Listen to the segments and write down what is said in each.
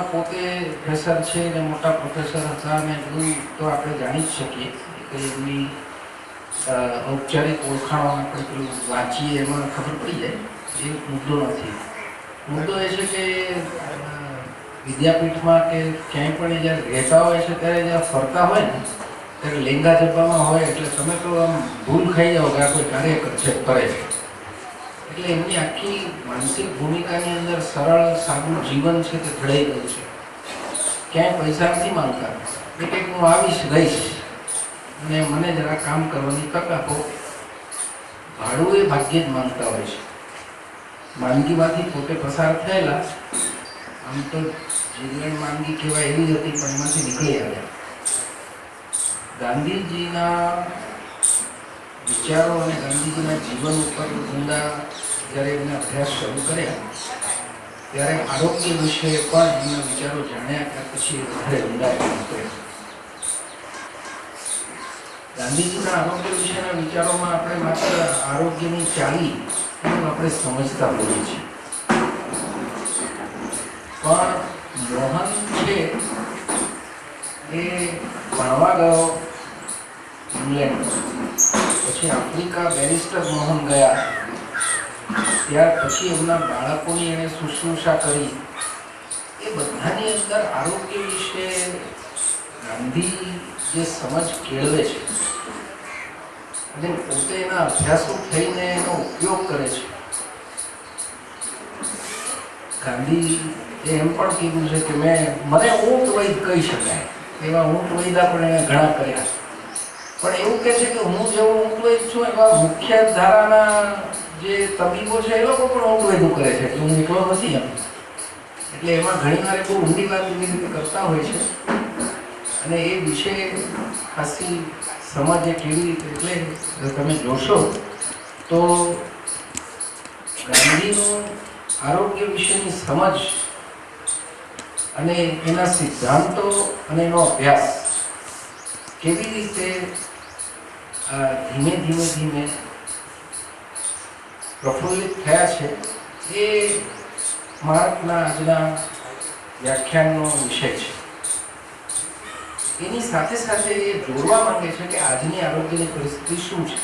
પોતે પ્રેશર છે ને મોટા પ્રોફેસર હતા ને બધું તો આપણે જાણી જ શકીએ કે એમની ઔપચારિક ઓળખાણો આપણે પેલું વાંચીએ એમાં ખબર પડી જાય. એ મુદ્દો નથી. મુદ્દો એ છે કે વિદ્યાપીઠમાં કે ક્યાંય પણ જ્યારે રહેતા હોય છે ત્યારે જ્યારે ફરતા હોય ને ત્યારે લેંગા જબ્બામાં હોય એટલે તમે તો આમ ભૂલ ખાઈ જાઓ કે આ કોઈ કાર્યકર છે કરે છે. એટલે એમની આખી માનસિક ભૂમિકાની અંદર સરળ સાદું જીવન છે તે ઘડાઈ ગયું છે. ક્યાંય પૈસા નથી માંગતા એ કંઈક હું આવીશ રહીશ અને મને જરા કામ કરવાની તક આપો. ભાડું એ ભાગ્યે જ માંગતા હોય છે. માંદગીમાંથી પોતે પસાર થયેલા આમ તો જીવન માંદગી કહેવાય એવી જ હતી પણ એમાંથી નીકળી આવ્યા. ગાંધીજીના વિચારો અને ગાંધીજીના જીવન ઉપર ઊંડા જ્યારે એમને અભ્યાસ શરૂ કર્યા ત્યારે આરોગ્ય વિશે પણ એમના વિચારો જાણ્યા ત્યાર પછી વધારે ઊંડા કર્યા. ગાંધીજીના આરોગ્ય વિશેના વિચારોમાં આપણે માત્ર આરોગ્યની ચાલી એવું આપણે સમજતા હોઈએ છીએ. પણ મોહન છે એ ભણવા ગયો ઇંગ્લેન્ડ, પછી આફ્રિકા બેરિસ્ટર મોહન ગયા, ત્યાર પછી એમના બાળકોની એણે શુશ્રૂષા કરી. એ બધાની અંદર આરોગ્ય વિશે ગાંધી જે સમજ કેળવે છે અને પોતે એના અભ્યાસો થઈને એનો ઉપયોગ કરે છે. ગાંધી એમ પણ કીધું છે કે મને ઊંટ વૈદ કહી શકાય એવા ઊંટ વૈદા પણ એણે ઘણા કર્યા. પણ એવું કહે છે કે હું જેવો ઊંટ વૈદ છું એવા મુખ્ય ધારાના જે તબીબો છે એ લોકો પણ ઊંટ વૈદું કરે છે એટલે હું એકલો નથી એમ. એટલે એમાં ઘણી વાર બહુ ઊંડી વાત એવી રીતે કરતા હોય છે અને એ વિશે ખાસી સમજ એ કેવી રીતે એટલે તમે જોશો તો ગાંધીનું આરોગ્ય વિશેની સમજ અને એના સિદ્ધાંતો અને એનો અભ્યાસ કેવી રીતે ધીમે ધીમે ધીમે પ્રફુલ્લિત થયા છે એ માર્કના આજના વ્યાખ્યાનનો વિષય છે. એની સાથે સાથે એ જોડવા માંગે છે કે આજની આરોગ્યની પરિસ્થિતિ શું છે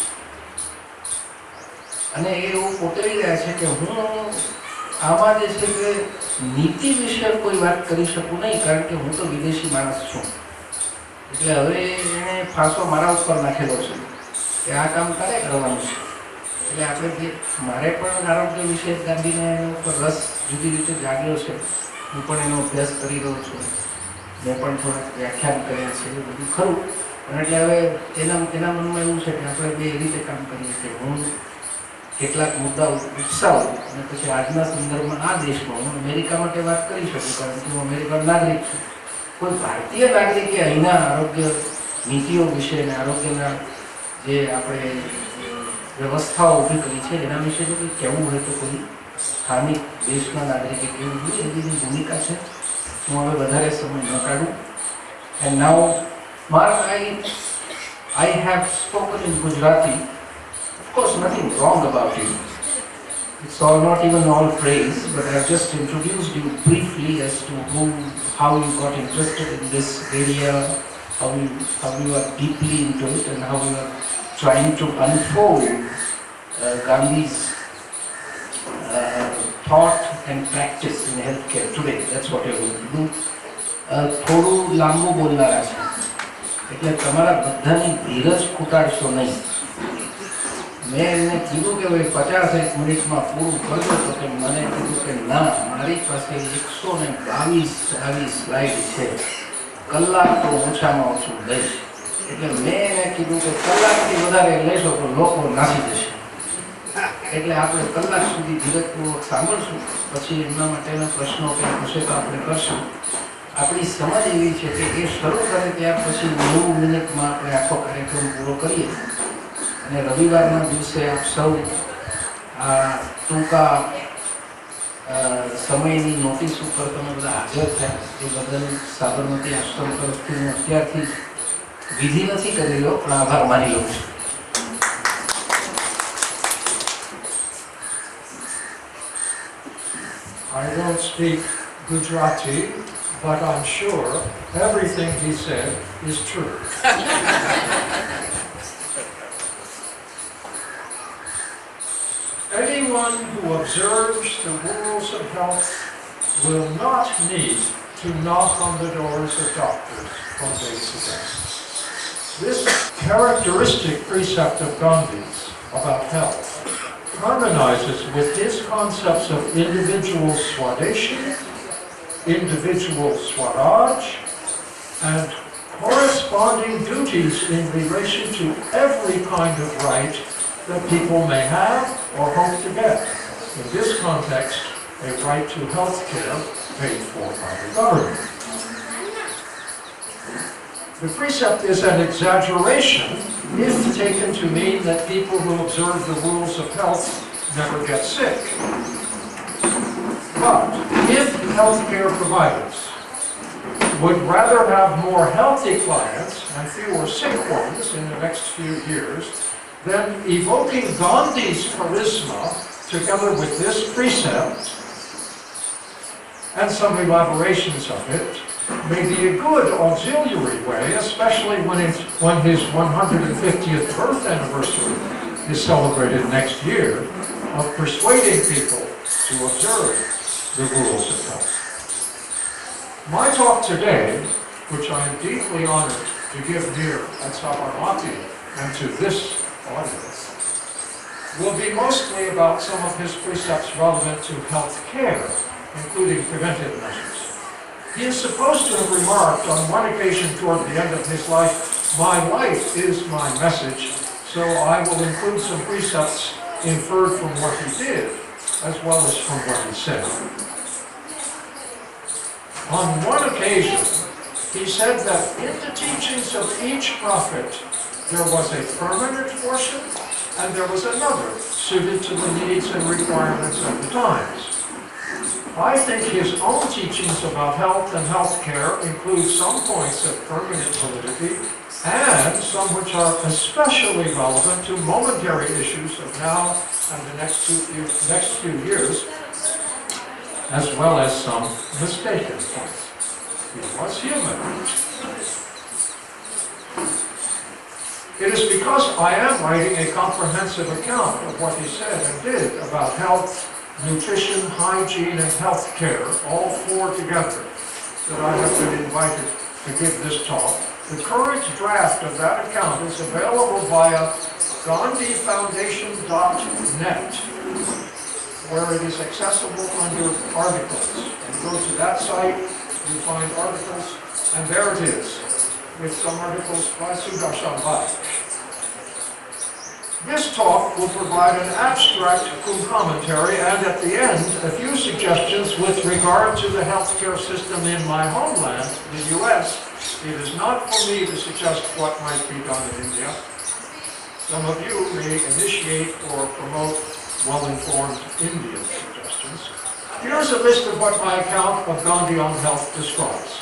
અને એ એવું પોતરી રહ્યા છે કે હું આમાં જે છે કે નીતિ વિશે કોઈ વાત કરી શકું નહીં કારણ કે હું તો વિદેશી માણસ છું. એટલે હવે એણે ફાંસો મારા ઉપર નાખેલો છે કે આ કામ તારે કરવાનું છે. એટલે આપણે જે મારે પણ આરોગ્ય વિશે ગાંધીને એના ઉપર રસ જુદી રીતે જાગ્યો છે. હું પણ એનો અભ્યાસ કરી રહ્યો છું. મેં પણ થોડાક વ્યાખ્યાન કર્યા છે એ બધું ખરું. પણ એટલે હવે એના મનમાં એવું છે કે આપણે બે એ રીતે કામ કરીએ કે હું કેટલાક મુદ્દાઓ વિકસાવું અને પછી આજના સંદર્ભમાં આ દેશમાં હું અમેરિકા માટે વાત કરી શકું કારણ કે હું અમેરિકન નાગરિક છું. કોઈ ભારતીય નાગરિકે અહીંના આરોગ્ય નીતિઓ વિશે અને આરોગ્યના જે આપણે વ્યવસ્થાઓ ઊભી કરી છે એના વિશે જો કંઈ કહેવું હોય તો કોઈ સ્થાનિક દેશના નાગરિકે કેવું જોઈએ એ બધી ભૂમિકા છે. હું હવે વધારે સમય ન કાઢું. And now Mark, I have spoken in Gujarati. Of course, nothing wrong about it. It's not even all praise, but I've just introduced you briefly as to how you got interested in this area, how you are deeply into it, and how you are trying to unfold Gandhi's thought and practice in healthcare today. That's what you're going to do. થોડું લાંબુ બોલનારા છે એટલે તમારા બધાની ધીરજ ખૂટાડશો નહીં. મેં એમને કીધું કે ભાઈ 50 મિનિટમાં પૂરું કરજો તો કે મને કીધું કે ના, મારી પાસે 122 સ્લાઇડ છે, કલાક તો ઓછામાં ઓછું લઈશ. એટલે મેં એને કીધું કે કલાકથી વધારે લેશો તો લોકો નાસી જશે. એટલે આપણે કલાક સુધી ધીરજપૂર્વક સાંભળશું, પછી એમના માટેના પ્રશ્નો કંઈ હશે તો આપણે કરશું. આપણી સમજ એવી છે કે એ શરૂ કરે ત્યાર પછી 90 મિનિટમાં આપણે આખો કાર્યક્રમ પૂરો કરીએ. અને રવિવારના દિવસે આપ સૌ આ ટૂંકા સમયની નોટિસ ઉપર તમે બધા હાજર થયા એ બદલ સાબરમતી આશ્રમ તરફથી હું અત્યારથી વિધિ નથી કરેલો પણ આભાર માની લઉં છું. I don't speak Gujarati, but I'm sure everything he said is true. Anyone who observes the rules of health will not need to knock on the doors of doctors from day to day. This characteristic precept of Gandhi's about health harmonizes with his concepts of individual swadeshi, individual swaraj, and corresponding duties in relation to every kind of right that people may have or hope to get. In this context, a right to health care paid for by the government. The precept is an exaggeration if taken to mean that people who observe the rules of health never get sick. But if healthcare providers would rather have more healthy clients and fewer sick ones in the next few years, then evoking Gandhi's charisma together with this precept and some elaborations of it may be a good auxiliary way, especially when his 150th birth anniversary is celebrated next year, of persuading people to observe the rules of health. My talk today, which I am deeply honored to give here at Sabarmati and to this audience, will be mostly about some of his precepts relevant to health care, including preventive measures. He is supposed to have remarked on one occasion toward the end of his life, "My life is my message," so I will include some precepts inferred from what he did, as well as from what he said. On one occasion, he said that in the teachings of each prophet, there was a permanent portion, and there was another, suited to the needs and requirements of the times. I think his own teachings about health and health care include some points of permanent validity, and some which are especially relevant to momentary issues of now and the next few years, as well as some mistaken points. He was human. It is because I am writing a comprehensive account of what he said and did about health, nutrition, hygiene, and health care, all four together, that I have been invited to give this talk. The current draft of that account is available via GandhiFoundation.net, where it is accessible under articles. You go to that site, you find articles, and there it is, with some articles by Sudarshan Bhai. This talk will provide an abstract commentary and at the end a few suggestions with regard to the healthcare system in my homeland, the US. It is not for me to suggest what might be done in India. Some of you may initiate or promote well-informed Indian suggestions. Here's a list of what my account of Gandhi on health describes.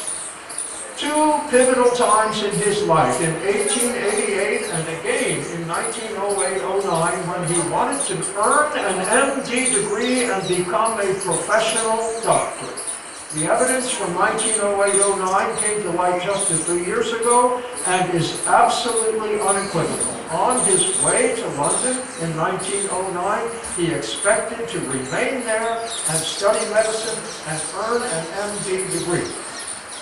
Two pivotal times in his life, in 1888 and again in 1908-09, when he wanted to earn an MD degree and become a professional doctor. The evidence from 1908-09 came to light just a few years ago and is absolutely unequivocal. On his way to London in 1909, he expected to remain there and study medicine and earn an MD degree.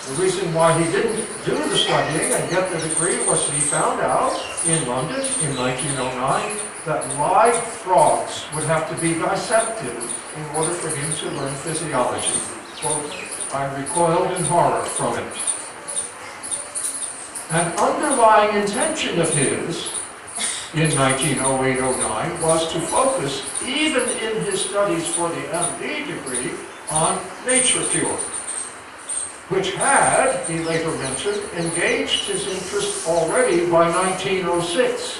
The reason why he didn't do the studying and get the degree was he found out in London in 1909 that live frogs would have to be dissected in order for him to learn physiology. Quote, "I recoiled in horror from it." An underlying intention of his in 1908-09 was to focus, even in his studies for the MD degree, on nature cure, which had, he later mentioned, engaged his interest already by 1906.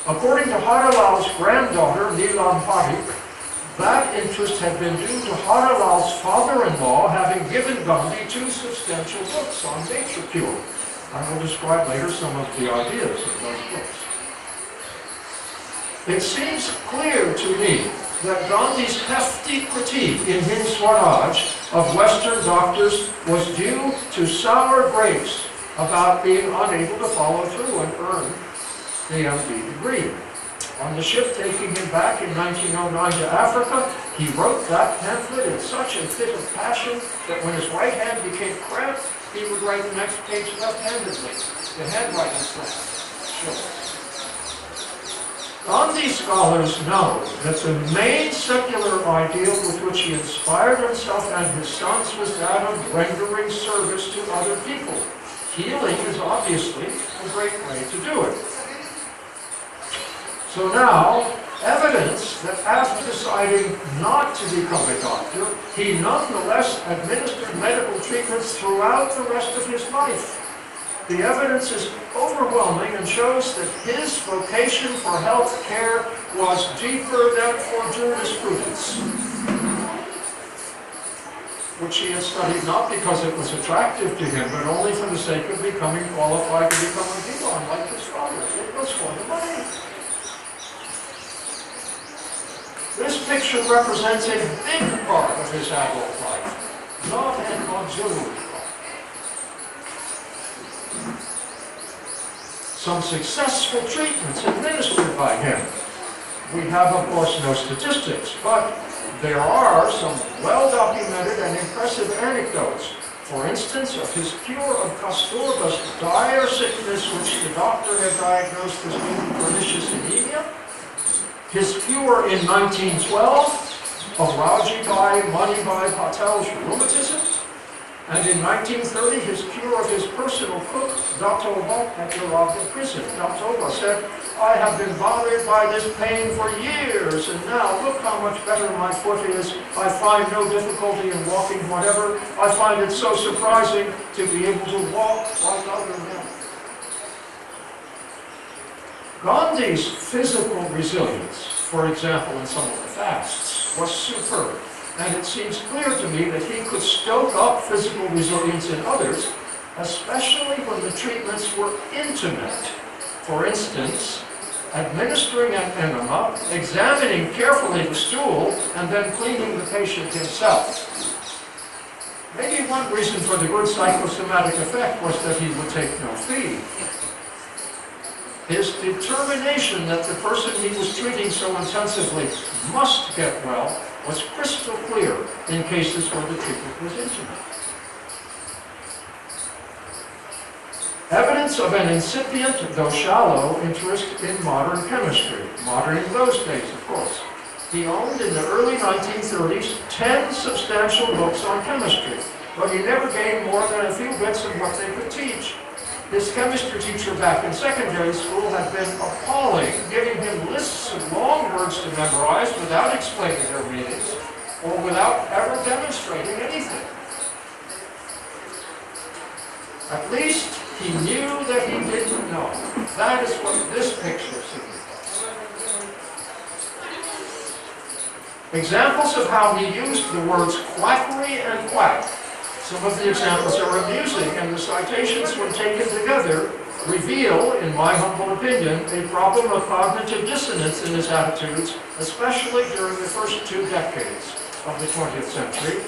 According to Harilal's granddaughter, Neelam Parik, that interest had been due to Harilal's father-in-law having given Gandhi two substantial books on nature cure. I will describe later some of the ideas of those books. It seems clear to me that Gandhi's hefty critique in Hind Swaraj of Western doctors was due to sour grapes about being unable to follow through and earn the MD degree. On the ship taking him back in 1909 to Africa, he wrote that pamphlet in such a fit of passion that when his right hand became cramped, he would write the next page left-handedly. The handwriting slant shows. Gandhi scholars know that the main secular ideal with which he inspired himself and his sons was that of rendering service to other people. Healing is obviously a great way to do it. So now, evidence that after deciding not to become a doctor, he nonetheless administered medical treatments throughout the rest of his life. The evidence is overwhelming and shows that his vocation for health care was deeper than for jurisprudence, which he had studied not because it was attractive to him, but only for the sake of becoming qualified to become a divan like his father. It was for the money. This picture represents a big part of his adult life, not an auxiliary part. Some successful treatments administered by him. We have, of course, no statistics, but there are some well-documented and impressive anecdotes. For instance, of his cure of Kasturba's dire sickness, which the doctor had diagnosed as being pernicious anemia. His cure in 1912 of Raji Bhai Manibai Patel's rheumatism. And in 1930, his cure of his personal cook, Dattova, at Yeravia prison. Dattova said, "I have been bothered by this pain for years, and now look how much better my foot is. I find no difficulty in walking whatever. I find it so surprising to be able to walk like other men." Gandhi's physical resilience, for example, in some of the fasts, was superb. And it seems clear to me that he could stoke up physical resilience in others, especially when the treatments were intimate. For instance, administering an enema, examining carefully the stool, and then cleaning the patient himself. Maybe one reason for the good psychosomatic effect was that he would take no fee. His determination that the person he was treating so intensively must get well was crystal clear in cases where the treatment was intimate. Evidence of an incipient, though shallow, interest in modern chemistry. Modern in those days, of course. He owned in the early 1930s 10 substantial books on chemistry, but he never gained more than a few bits of what they could teach. His chemistry teacher back in secondary school had been appalling, giving him lists of long words to memorize without explaining their meanings, or without ever demonstrating anything. At least he knew that he didn't know. That is what this picture signifies. Examples of how he used the words quackery and quack. Some of the examples are amusing, and the citations, when taken together, reveal, in my humble opinion, a problem of cognitive dissonance in his attitudes, especially during the first 2 decades of the 20th century.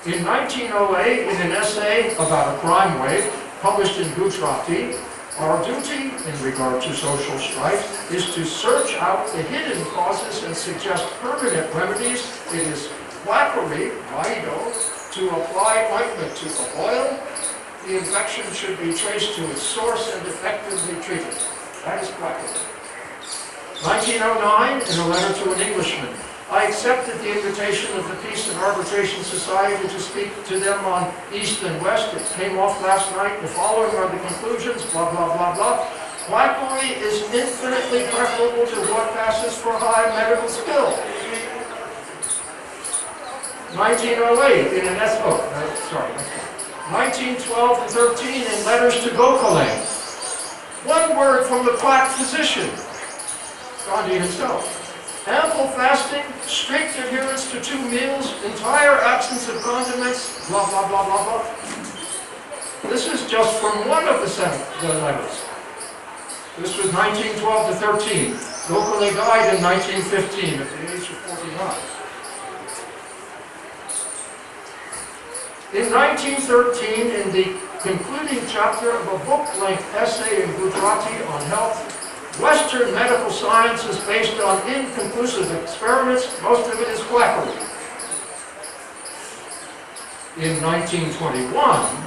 In 1908, in an essay about a crime wave, published in Gujarati, our duty in regard to social strife is to search out the hidden causes and suggest permanent remedies. It is quackery, maido, to apply ointment to a boil. The infection should be traced to its source and effectively treated. That is quackery. 1909, in a letter to an Englishman, I accepted the invitation of the Peace and Arbitration Society to speak to them on East and West. It came off last night. The following are the conclusions, blah, blah, blah, blah. Quackery is infinitely preferable to what passes for high medical skill. 1908, in an essay, 1912 to 13, in letters to Gokhale. One word from the quack physician, Gandhi himself. Ample fasting, strict adherence to 2 meals, entire absence of condiments, blah, blah, blah, blah, blah. This is just from one of the letters. This was 1912 to 13. Locally died in 1915 at the age of 49. In 1913, in the concluding chapter of a book-length essay in Gujarati on health, Western medical science is based on inconclusive experiments. Most of it is quackery. In 1921,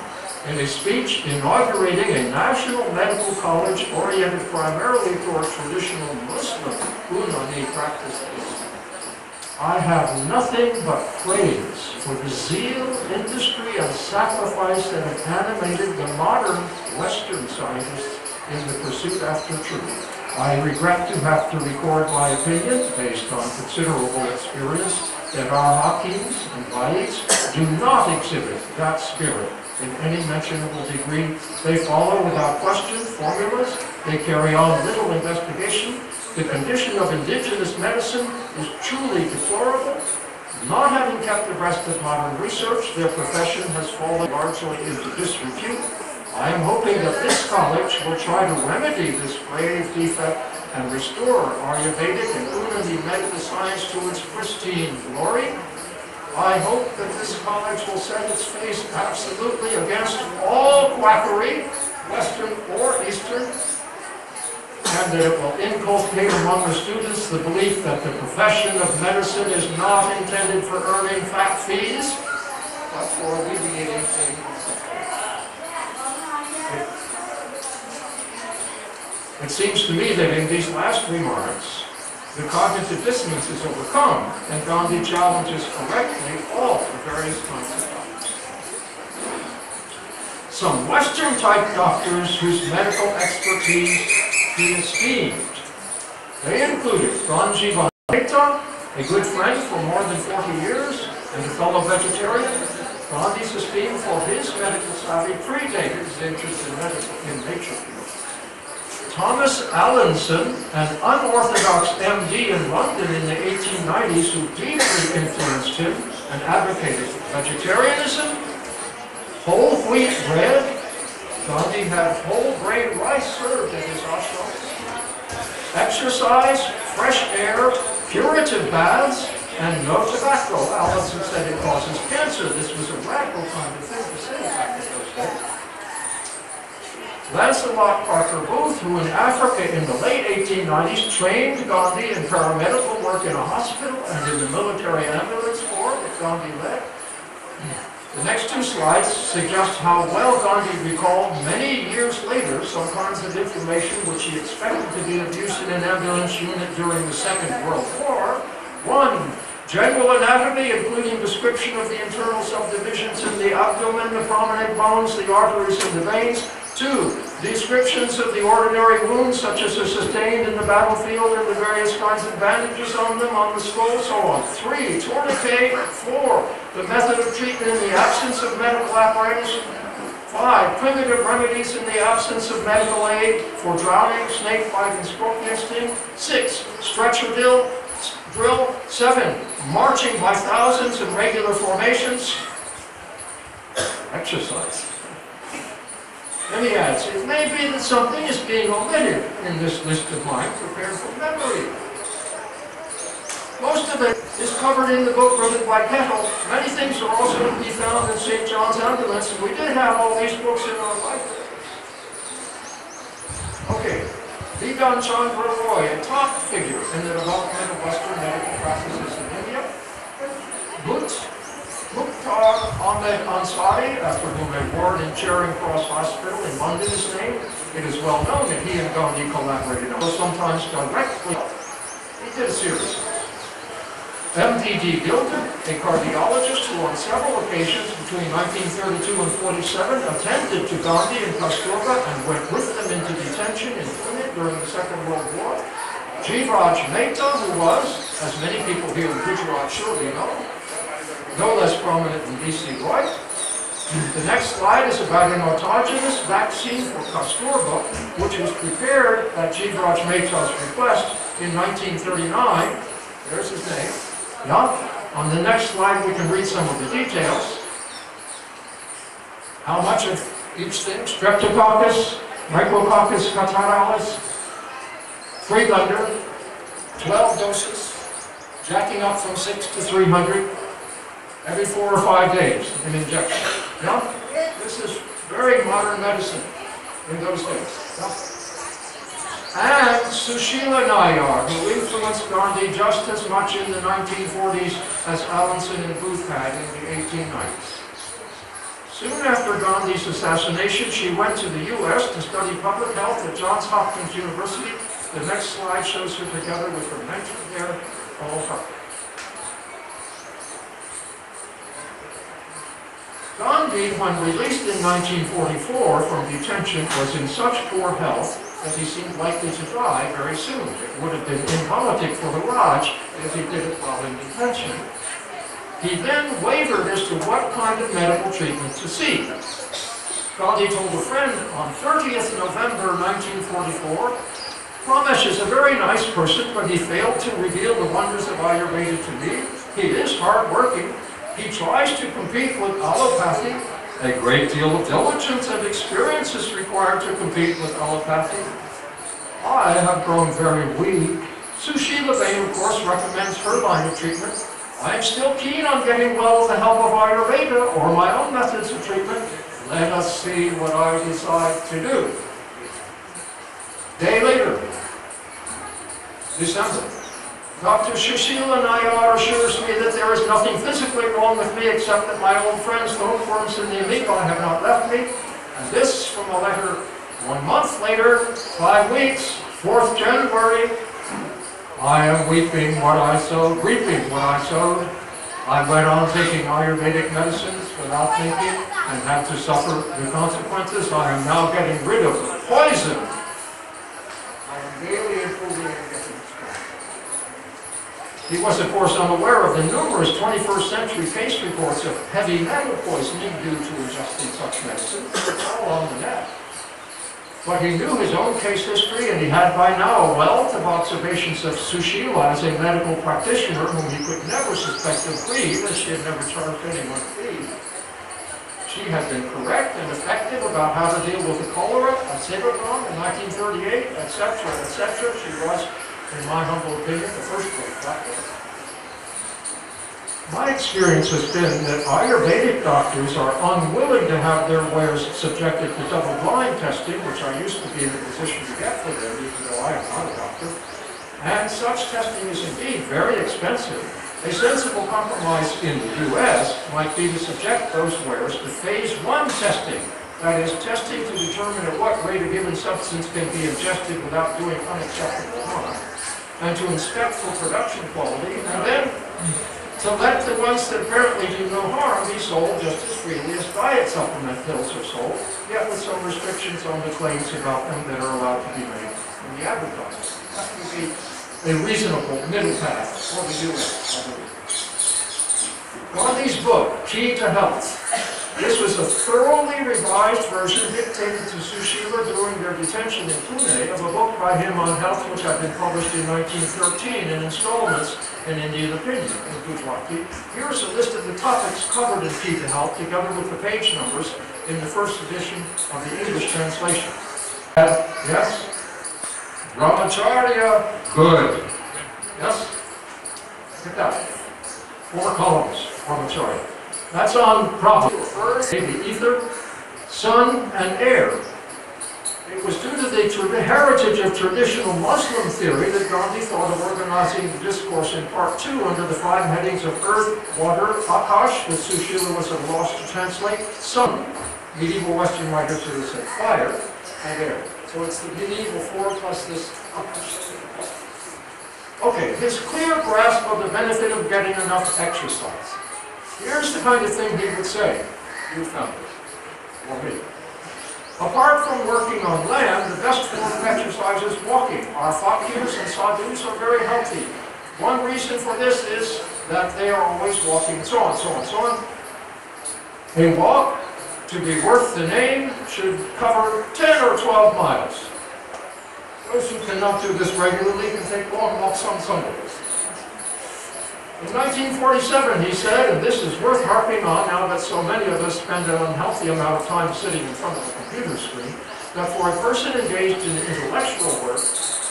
in a speech inaugurating a national medical college oriented primarily toward traditional Muslim Unani practices, I have nothing but praise for the zeal, industry, and sacrifice that have animated the modern Western scientists in the pursuit after truth. I regret to have to record my opinion, based on considerable experience, that our Hakims and Vaids do not exhibit that spirit in any mentionable degree. They follow without question formulas. They carry on little investigation. The condition of indigenous medicine is truly deplorable. Not having kept abreast of modern research, their profession has fallen largely into disrepute. I am hoping that this college will try to remedy this grave defect and restore Ayurvedic and Unani medical science to its pristine glory. I hope that this college will set its face absolutely against all quackery, Western or Eastern, and that it will inculcate among the students the belief that the profession of medicine is not intended for earning fat fees, but for alleviating pain. It seems to me that in these last remarks, the cognitive dissonance is overcome, and Gandhi challenges correctly all the various kinds of doctors. Some Western-type doctors whose medical expertise he esteemed. They included Gandhi Mehta, a good friend for more than 40 years, and a fellow vegetarian. Gandhi's esteem for his medical savvy predated his interest in nature. Thomas Allinson, an unorthodox MD in London in the 1890s who deeply influenced him and advocated vegetarianism, whole wheat bread. Gandhi had whole grain rice served at his ashram. Exercise, fresh air, curative baths, and no tobacco. Allinson said it causes cancer. This was a radical kind of thing to say back in those days. Lancelot Parker Booth, who in Africa in the late 1890s trained Gandhi in paramedical work in a hospital and in the military ambulance corps that Gandhi led. The next two slides suggest how well Gandhi recalled many years later some kinds of information which he expected to be of use in an ambulance unit during the Second World War. 1. General anatomy, including description of the internal subdivisions in the abdomen, the prominent bones, the arteries, and the veins. 2. Descriptions of the ordinary wounds, such as are sustained in the battlefield, and the various kinds of bandages on them, on the skull, so on. 3. Tourniquet. 4. The method of treatment in the absence of medical apparatus. 5. Primitive remedies in the absence of medical aid for drowning, snake bite, and scorpion sting. 6. Stretcher drill. 7. Marching by thousands in regular formations. Exercise. And he adds, it may be that something is being omitted in this list of mine prepared from memory. Most of it is covered in the book written by Kettle. Many things are also to be found in St. John's Ambulance, and we did have all these books in our library. Okay, Bidan Chandra Roy, a top figure in the development of Western medical practices in India. Mukhtar Ahmed Ansari, after whom a ward in Charing Cross Hospital in London is named. It is well known that he and Gandhi collaborated, although sometimes directly. He did a series. M.D.D. Gilder, a cardiologist who on several occasions between 1932 and 47 attended to Gandhi in Kasturba and went with them into detention in Pune during the Second World War. Jivraj Mehta, who was, as many people here in Gujarat surely know, no less prominent than B.C. Roy. The next slide is about an autogenous vaccine for Kasturba, which was prepared at Jivraj Mehta's request in 1939. There's his name. Yeah. On the next slide, we can read some of the details. How much of each thing? Streptococcus, Micrococcus catarrhalis, Friedlander, 12 doses, jacking up from 6 to 300 every 4 or 5 days, an injection. Yeah? This is very modern medicine in those days. Yeah? And Sushila Nayar, who influenced Gandhi just as much in the 1940s as Allinson and Booth had in the 1890s. Soon after Gandhi's assassination, she went to the U.S. to study public health at Johns Hopkins University. The next slide shows her together with her mentor there, Paul Harper. Gandhi, when released in 1944 from detention, was in such poor health that he seemed likely to die very soon. It would have been impolitic for the Raj if he did it while in detention. He then wavered as to what kind of medical treatment to seek. Gandhi told a friend on 30th November 1944, Ramesh is a very nice person, but he failed to reveal the wonders of Ayurveda to me. He is hard-working. He tries to compete with allopathy. A great deal of diligence and experience is required to compete with allopathy. I have grown very weak. Sushila Bain, of course, recommends her line of treatment. I am still keen on getting well with the help of Ayurveda or my own methods of treatment. Let us see what I decide to do. Day later, December. Dr. Sushila Nayar assures me that there is nothing physically wrong with me except that my old friends, the hookworms and the amoeba, have not left me. And this from a letter 1 month later, 5 weeks, 4th January. I am weeping what I sowed, reaping what I sowed. I went on taking Ayurvedic medicines without thinking and had to suffer the consequences. I am now getting rid of the poison. I am daily improving and getting stronger. He was, of course, unaware of the numerous 21st century case reports of heavy metal poisoning due to ingesting such medicine. It's all on the net. But he knew his own case history, and he had by now a wealth of observations of Sushila as a medical practitioner whom he could never suspect of greed, as she had never charged anyone a fee. She had been correct and effective about how to deal with the cholera at Sabarmati in 1938, etc., etc. She was, in my humble opinion, the first great doctor. My experience has been that Ayurvedic doctors are unwilling to have their wares subjected to double-blind testing, which I used to be in a position to get for them, even though I am not a doctor. And such testing is indeed very expensive. A sensible compromise in the U.S. might be to subject those wares to phase 1 testing, that is, testing to determine at what rate a given substance can be ingested without doing unacceptable harm, and to inspect for production quality, and then to let the ones that apparently do no harm be sold just as freely as diet supplement pills are sold, yet with some restrictions on the claims about them that are allowed to be made in the advertising. That would be a reasonable middle path for the U.S., I believe. Gandhi's book, Key to Health. This was a thoroughly revised version dictated to Sushila during their detention in Pune of a book by him on health which had been published in 1913 in installments in Indian opinion in Gujarati. Here's a list of the topics covered in Key to Health together with the page numbers in the first edition of the English translation. Yes? Brahmacharya, good. Yes? Look at that. 4 columns, Brahmacharya. That's on problem. The ether, sun, and air. It was due to the heritage of traditional Muslim theory that Gandhi thought of organizing the discourse in part 2 under the 5 headings of earth, water, akash, that Sushila was at a loss to translate, sun. Medieval Western writers would have said fire, and air. So it's the medieval 4 plus this akash. Okay, his clear grasp of the benefit of getting enough exercise. Here's the kind of thing he would say. You found it, or me. Apart from working on land, the best form of exercise is walking. Our fakirs and sadhus are very healthy. One reason for this is that they are always walking, and so on, so on, so on. A walk, to be worth the name, should cover 10 or 12 miles. Those who cannot do this regularly can take long walks on Sundays. In 1947, he said, and this is worth harping on now that so many of us spend an unhealthy amount of time sitting in front of a computer screen, that for a person engaged in intellectual work,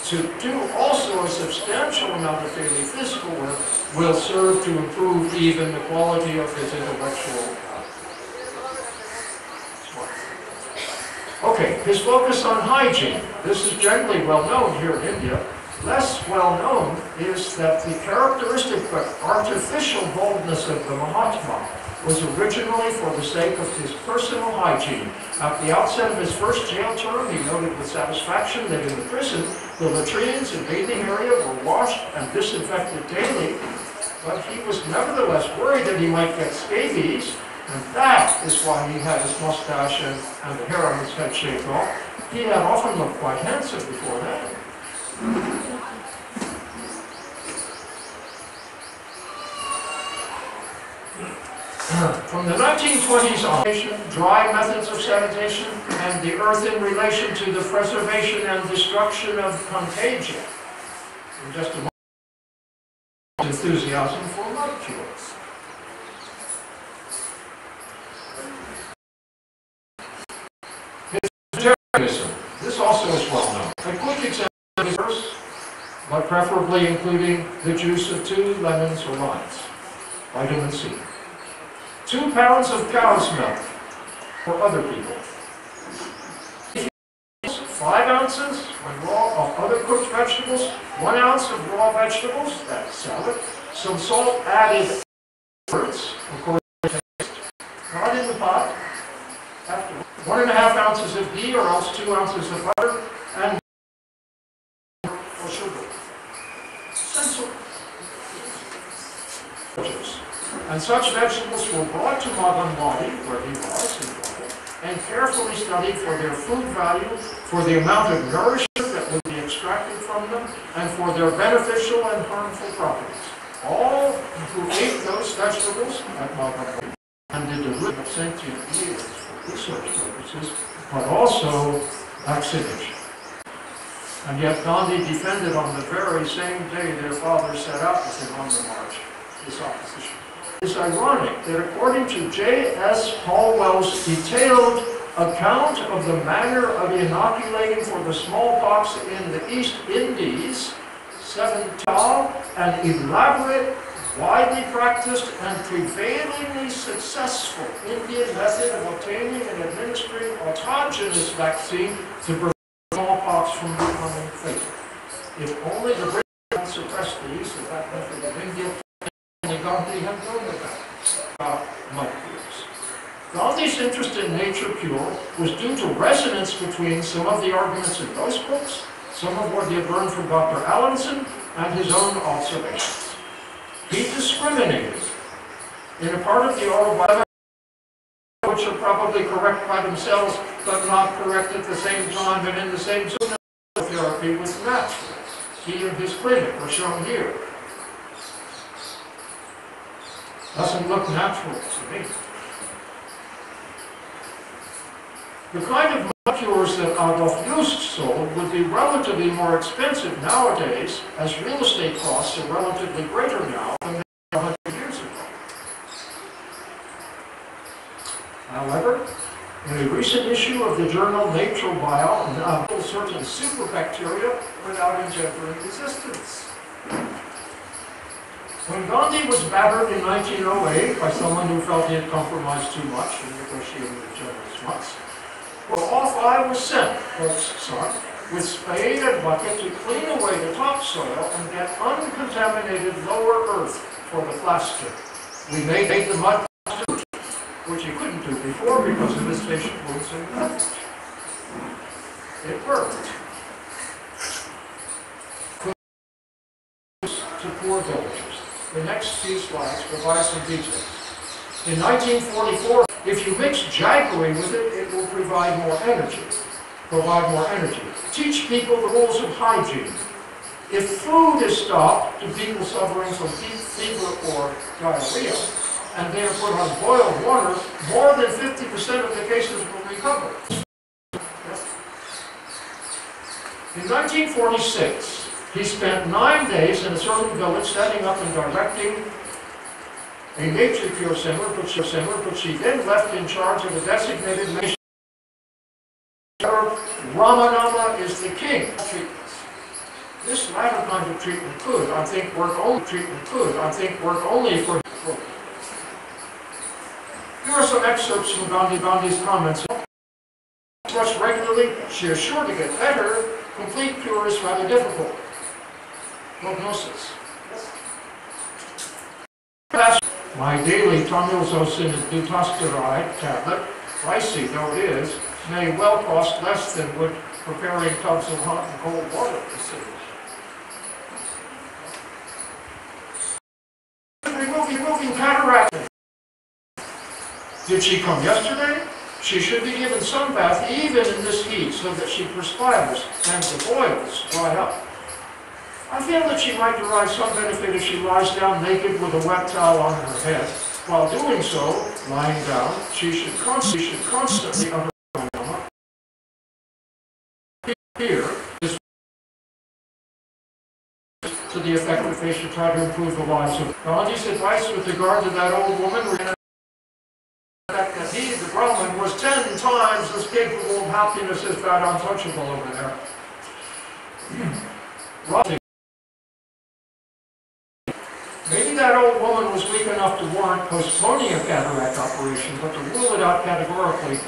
to do also a substantial amount of daily physical work will serve to improve even the quality of his intellectual. Okay, his focus on hygiene. This is generally well known here in India. Less well known is that the characteristic but artificial boldness of the Mahatma was originally for the sake of his personal hygiene. At the outset of his first jail term, he noted with satisfaction that in the prison, the latrines and bathing area were washed and disinfected daily, but he was nevertheless worried that he might get scabies, and that is why he had his mustache and the hair on his head shaved off. He had often looked quite handsome before that. From the 1920s on, dry methods of sanitation and the earth in relation to the preservation and destruction of contagion. In just a moment, enthusiasm for mud cures. Vegetarianism. This also is well known. A quick example is first, but preferably including the juice of 2 lemons or limes. Vitamin C. 2 pounds of cow's milk for other people. 5 ounces when raw of other cooked vegetables, 1 ounce of raw vegetables, that's salad, some salt added afterwards, according to taste, not in the pot, after 1.5 ounces of ghee or else 2 ounces of butter, and or sugar. Sensible. And such vegetables were brought to Mahatma, where he was in India, and carefully studied for their food value, for the amount of nourishment that would be extracted from them, and for their beneficial and harmful properties. All who ate those vegetables at Mahatma and did the root of sentient beings for research purposes, but also vaccination. And yet Gandhi defended on the very same day their father set out with him on the march this opposition. It's ironic that according to J.S. Hallwell's detailed account of the manner of inoculating for the smallpox in the East Indies, 7 tall and elaborate, widely practiced and prevailingly successful Indian method of obtaining and administering autogenous vaccine to prevent smallpox from becoming fatal. If only the British had suppressed the use of that method of India, Gandhi had known about mud cures. Gandhi's interest in nature cure was due to resonance between some of the arguments in those books, some of what he had learned from Dr. Allinson, and his own observations. He discriminated in a part of the autobiography, which are probably correct by themselves, but not correct at the same time and in the same zone of therapy was natural. He and his clinic are shown here. Doesn't look natural to me. The kind of mud cures that Adolf Just sold would be relatively more expensive nowadays, as real estate costs are relatively greater now than they were 100 years ago. However, in a recent issue of the journal Nature Bio, certain superbacteria without engendering resistance. When Gandhi was battered in 1908 by someone who felt he had compromised too much in negotiating with General Smuts, well, off I was sent, Polk's son, with spade and bucket to clean away the topsoil and get uncontaminated lower earth for the plaster. We made the mud plaster, which he couldn't do before because of his facial wounds and cut. It worked. To poor villagers. The next few slides provide some details. In 1944, if you mix jaggery with it, it will provide more energy. Teach people the rules of hygiene. If food is stopped to people suffering from fever or diarrhea, and they are put on boiled water, more than 50% of the cases will recover. In 1946, he spent 9 days in a certain village setting up and directing a nature cure center, which he then left in charge of a designated nation. Ramanama is the king of treatments. This latter kind of treatment could, I think, work only for. Here are some excerpts from Gandhi's comments. Brush regularly, she is sure to get better. Complete cure is rather difficult. Prognosis. My daily tamilzosin dutasteride tablet, pricey though it is, may well cost less than would preparing tubs of hot and cold water for cities. Removing cataract. Did she come yesterday? She should be given sun bath even in this heat so that she perspires and the boils dry up. I feel that she might derive some benefit if she lies down naked with a wet towel on her head. While doing so, lying down, she should constantly under here is to the effect that they should try to improve the lives of Gandhi's advice with regard to that old woman that he, the Brahmin, was 10 times as capable of happiness as that untouchable over there. Maybe that old woman was weak enough to warrant postponing a cataract operation, but to rule it out categorically.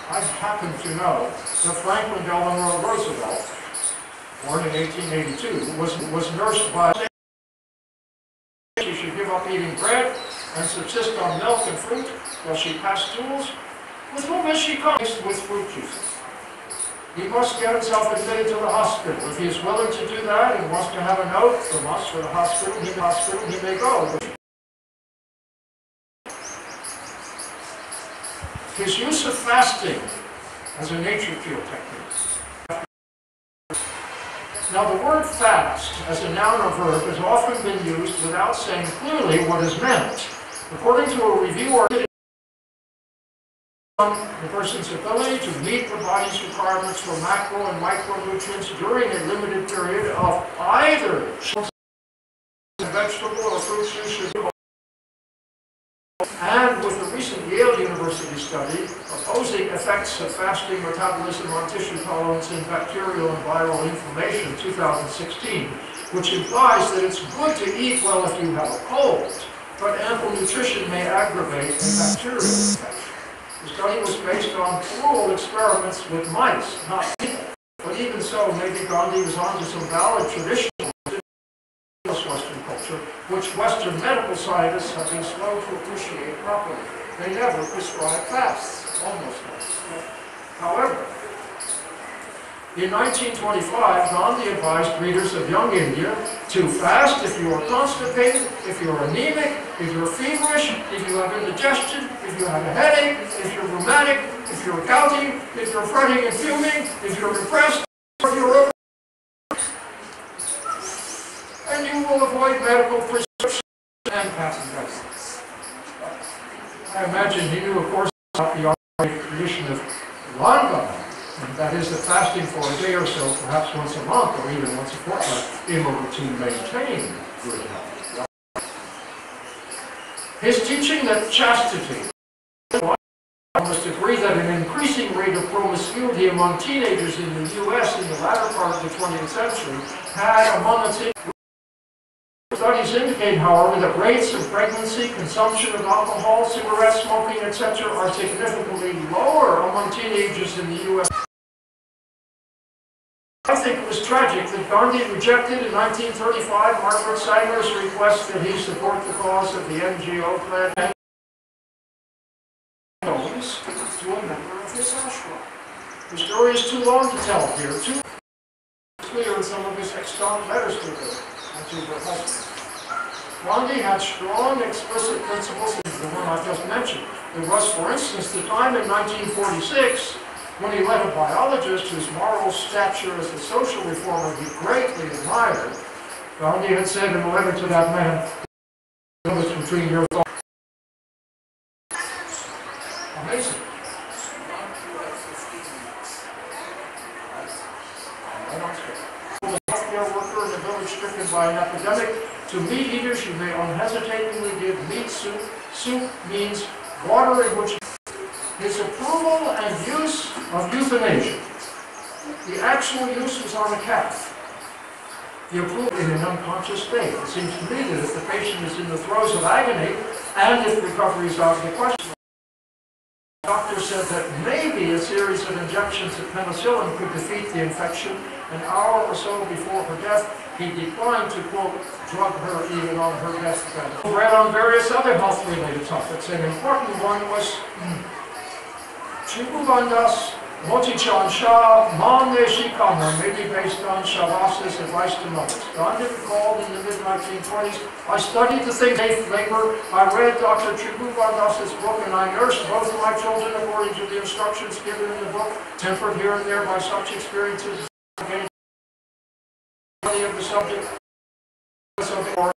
I happen to know that Franklin Delano Roosevelt, born in 1882, was nursed by. She should give up eating bread and subsist on milk and fruit while she passed stools. With whom has she come? With fruit juices. He must get himself admitted to the hospital. If he is willing to do that and wants to have a note from us for the hospital, he may go. His use of fasting as a nature cure technique. Now the word fast as a noun or verb has often been used without saying clearly what is meant. According to a review or the person's ability to meet the body's requirements for macro and micronutrients during a limited period of either vegetable or fruit juice should be. And with a recent Yale University study opposing effects of fasting metabolism on tissue tolerance in bacterial and viral inflammation, 2016, which implies that it's good to eat well if you have a cold, but ample nutrition may aggravate a bacterial infection. The study was based on cruel experiments with mice, not people. But even so, maybe Gandhi was onto some valid traditional Western culture, which Western medical scientists have been slow to appreciate properly. They never prescribe fasts, almost never. However, in 1925, Gandhi advised readers of young India to fast if you are constipated, if you're anemic, if you're feverish, if you have indigestion, if you have a headache, if you're rheumatic, if you're gouty, if you're fretting and fuming, if you're depressed, or if you're over. And you will avoid medical prescriptions and patent medicines. I imagine he knew, of course, about the tradition of Langa. And that is the fasting for a day or so, perhaps once a month or even once a fortnight, in order to maintain good health. His teaching that chastity, I must agree that an increasing rate of promiscuity among teenagers in the U.S. in the latter part of the 20th century had among its studies indicate, however, that rates of pregnancy, consumption of alcohol, cigarette smoking, etc. are significantly lower among teenagers in the U.S. I think it was tragic that Gandhi rejected in 1935 Margaret Sanger's request that he support the cause of the NGO plan and to a member of his ashram. The story is too long to tell here, too clear in some of his extant letters to her and to her husband. Gandhi had strong explicit principles, the one I just mentioned. There was, for instance, the time in 1946 when he let a biologist whose moral stature as a social reformer he greatly admired. Gandhi had said in a letter to that man, "The difference between your thoughts." Amazing. A healthcare worker in a village stricken by an epidemic, to meat eaters you may unhesitatingly give meat soup. Soup means water in which his approval and use of euthanasia The actual use was on a calf. The approval in an unconscious state. It seems to me that if the patient is in the throes of agony, and if recovery is out of the question, the doctor said that maybe a series of injections of penicillin could defeat the infection. An hour or so before her death, he declined to, quote, drug her even on her deathbed. We read on various other health-related topics. An important one was Chibubandas Motichan Shah Maneshi Kamar, maybe based on Shavas's advice to mothers. Gandhi recalled in the mid-1920s, I studied the thing of labor, I read Dr. Chibubandas' book, and I nursed both of my children according to the instructions given in the book, tempered here and there by such experiences of the subject of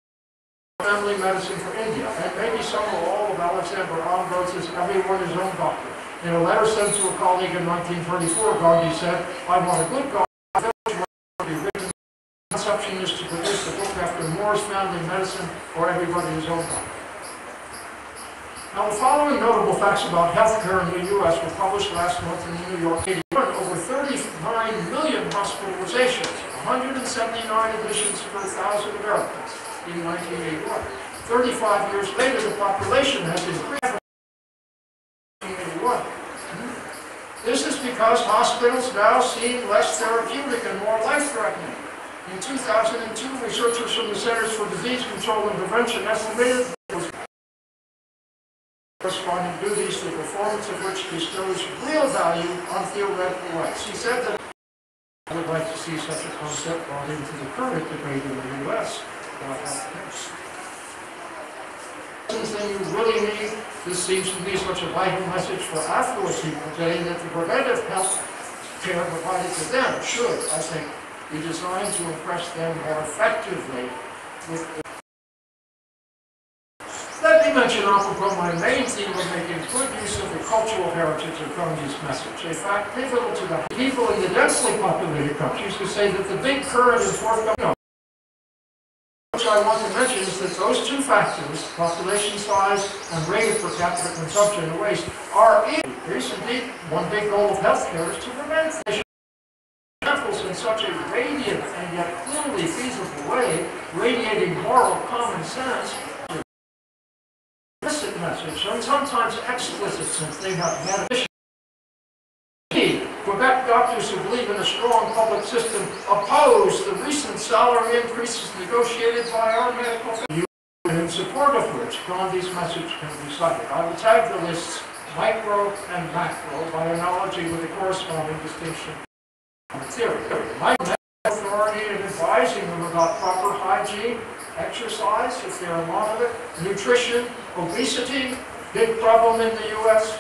family medicine for India, and maybe some or all of Alexander Ambros's Everyone His Own Doctor. In a letter sent to a colleague in 1934, Gandhi said, I want a good God, the conception is to produce a book after Moore's Family Medicine or Everybody His Own Doctor. Now the following notable facts about healthcare in the U.S. were published last month in the New York City. Over 39 million hospitalizations, 179 admissions per 1,000 Americans in 1981. 35 years later, the population has increased. This is because hospitals now seem less therapeutic and more life-threatening. In 2002, researchers from the Centers for Disease Control and Prevention estimated corresponding duties, the performance of which bestows real value on theoretical rights. He said that I would like to see such a concept brought into the current debate in the U.S. about healthcare. Thing you really need, this seems to be such a vital message for affluent people today, that the preventive health care provided to them should, I think, be designed to impress them more effectively with. Let me mention apropos my main theme of making good use of the cultural heritage of Gandhi's message, a fact pivotal to the people in the densely populated countries who say that the big current and forthcoming which I want to mention is that those two factors, population size and rate of per capita consumption and waste, are increased. Indeed, one big goal of healthcare is to prevent examples in such a radiant and yet clearly feasible way, radiating moral common sense, implicit message, and sometimes explicit, since they have beneficial. Quebec doctors who believe in a strong public system oppose the recent salary increases negotiated by our medical profession, in support of which Gandhi's message can be cited. I will tag the lists micro and macro by analogy with the corresponding distinction in theory. My medical authority in advising them about proper hygiene, exercise, if they're in want of it, nutrition, obesity, big problem in the U.S.,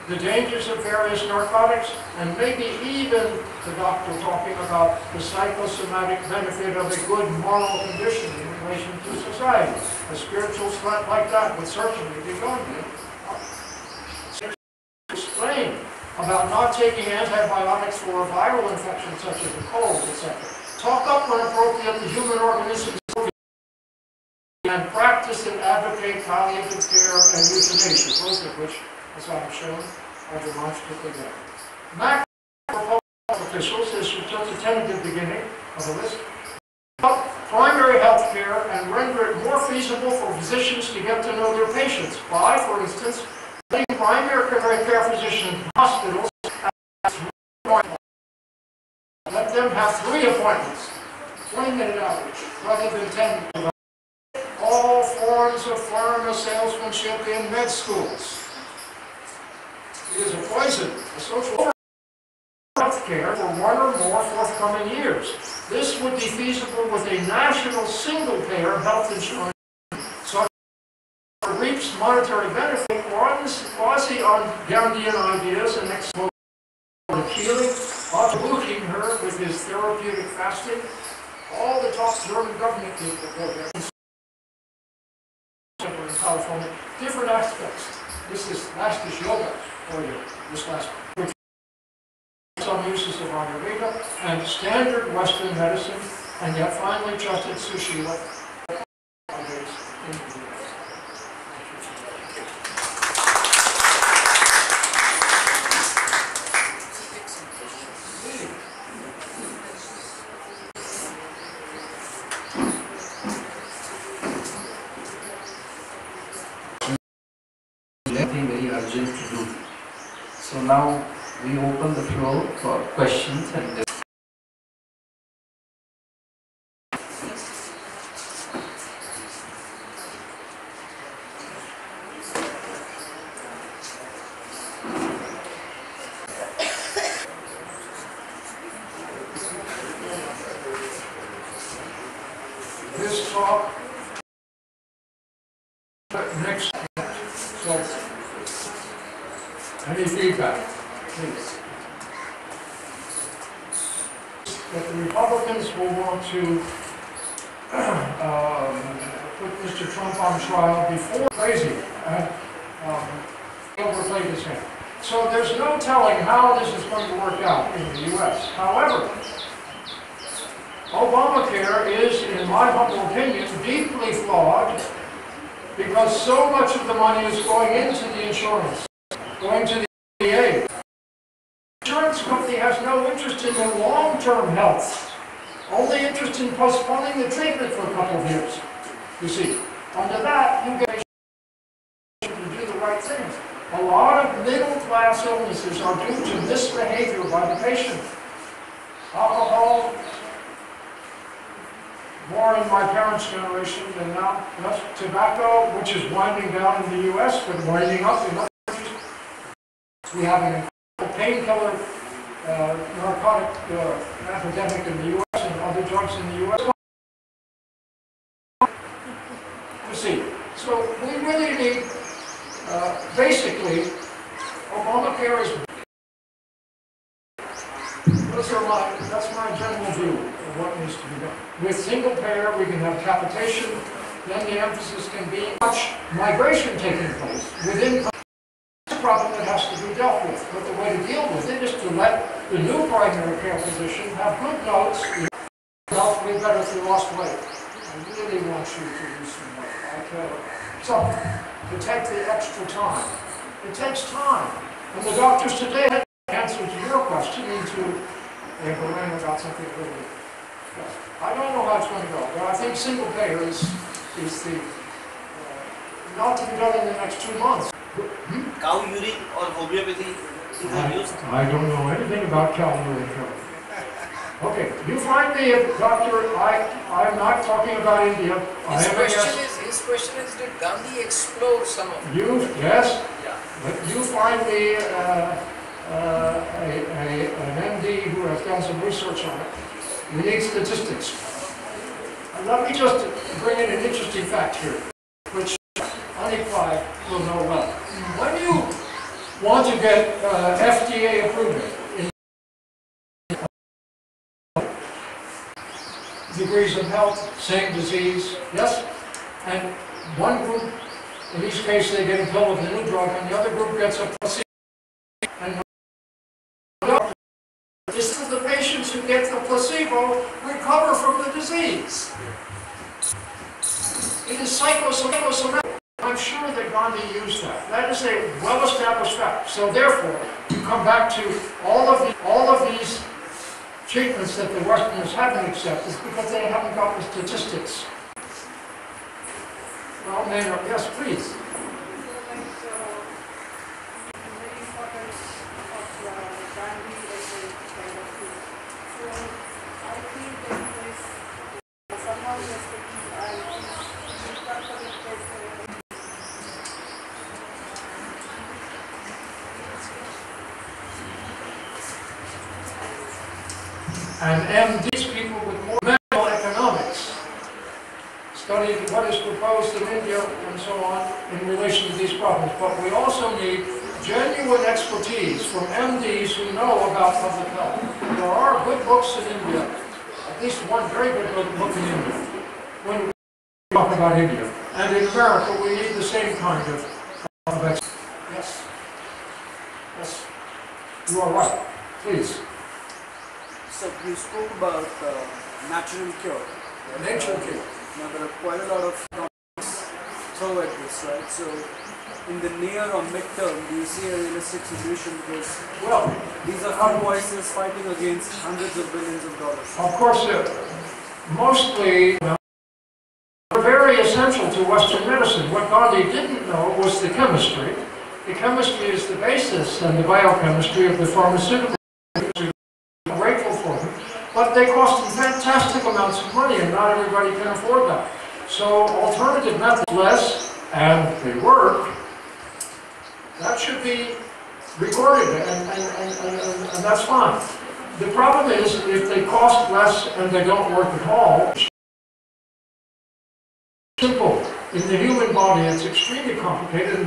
the dangers of various narcotics, and maybe even the doctor talking about the psychosomatic benefit of a good moral condition in relation to society. A spiritual slant like that would certainly be Gandhi. Explain about not taking antibiotics for a viral infection such as a cold, etc. Talk up when appropriate the human organism and practice and advocate palliative care and euthanasia, both of which, as I have shown, are demonstrably better. Macro public officials, as you took the tentative beginning of the list, help primary health care and render it more feasible for physicians to get to know their patients by, for instance, letting primary care physicians in hospitals let them have 3 appointments, 20-minute average, rather than 10. All forms of pharma salesmanship in med schools. It is a poison, a social health care for 1 or more forthcoming years. This would be feasible with a national single-payer health insurance such that reaps monetary benefit, quasi-Gandhian ideas and exploiting healing, overlooking her with his therapeutic fasting. All the top German government people go there. In California, different aspects. This is yoga for you, this last one. Some uses of Ayurveda and standard Western medicine, and yet finally trusted Sushila. So now we open the floor for questions and discussion. This talk, next, so, any feedback, please? That the Republicans will want to put Mr. Trump on trial before crazy and overplayed his hand. So there's no telling how this is going to work out in the U.S. However, Obamacare is, in my humble opinion, deeply flawed because so much of the money is going into the insurance, going to the VA. The insurance company has no interest in the long-term health, only interest in postponing the treatment for a couple of years. You see, under that, you get to do the right thing. A lot of middle-class illnesses are due to misbehavior by the patient. Alcohol, more in my parents' generation than now. Tobacco, which is winding down in the U.S., but winding up in other countries. We have an incredible painkiller, narcotic epidemic in the U.S. and other drugs in the U.S. You see, so we really need, basically, Obamacare is. That's my general view of what needs to be done. With single payer, we can have capitation, then the emphasis can be much migration taking place within the problem that has to be dealt with. But the way to deal with it is to let the new primary care physician have good notes, health way better if you lost weight. I really want you to lose some weight. So, to take the extra time. It takes time. And the doctors today answer to your question into a Berlin about something a little bit. I don't know how it's going to go, but I think single payer is the not to be done in the next 2 months. Cow urine or homeopathy is used? I don't know anything about cow urine. Okay, you find me a doctor. I'm not talking about India. His question is, did Gandhi explore some of you? Yes. Yeah. But you find me an MD who has done some research on it. We need statistics. And let me just bring in an interesting fact here, which Unequal will know well. When you want to get FDA approval in degrees of health, same disease, yes? And one group, in each case, they get a pill of the new drug, and the other group gets a placebo. And this is the patients who get the placebo recover from the disease. It is psychosomatic. I'm sure that Gandhi used that. That is a well-established fact. So therefore, you come back to all of these treatments that the Westerners haven't accepted because they haven't got the statistics. Well, Maynard, yes, please. And MDs, people with more medical economics, studying what is proposed in India and so on in relation to these problems. But we also need genuine expertise from MDs who know about public health. There are good books in India, at least one very good book in India, when we talk about India. And in America, we need the same kind of expertise. Yes. Yes. You are right. Please. So you spoke about natural cure. Right? Nature cure. Now there are quite a lot of comments throw at this, right? So in the near or mid-term, do you see a realistic solution? Because Well, these are few voices fighting against hundreds of billions of dollars. of course, mostly very essential to Western medicine. What Gandhi didn't know was the chemistry, The chemistry is the basis and the biochemistry of the pharmaceutical industry. I'm grateful for them. But they cost fantastic amounts of money, and not everybody can afford that. So alternative methods, less, and they work, that should be recorded, and that's fine. The problem is, if they cost less and they don't work at all, simple. In the human body, it's extremely complicated.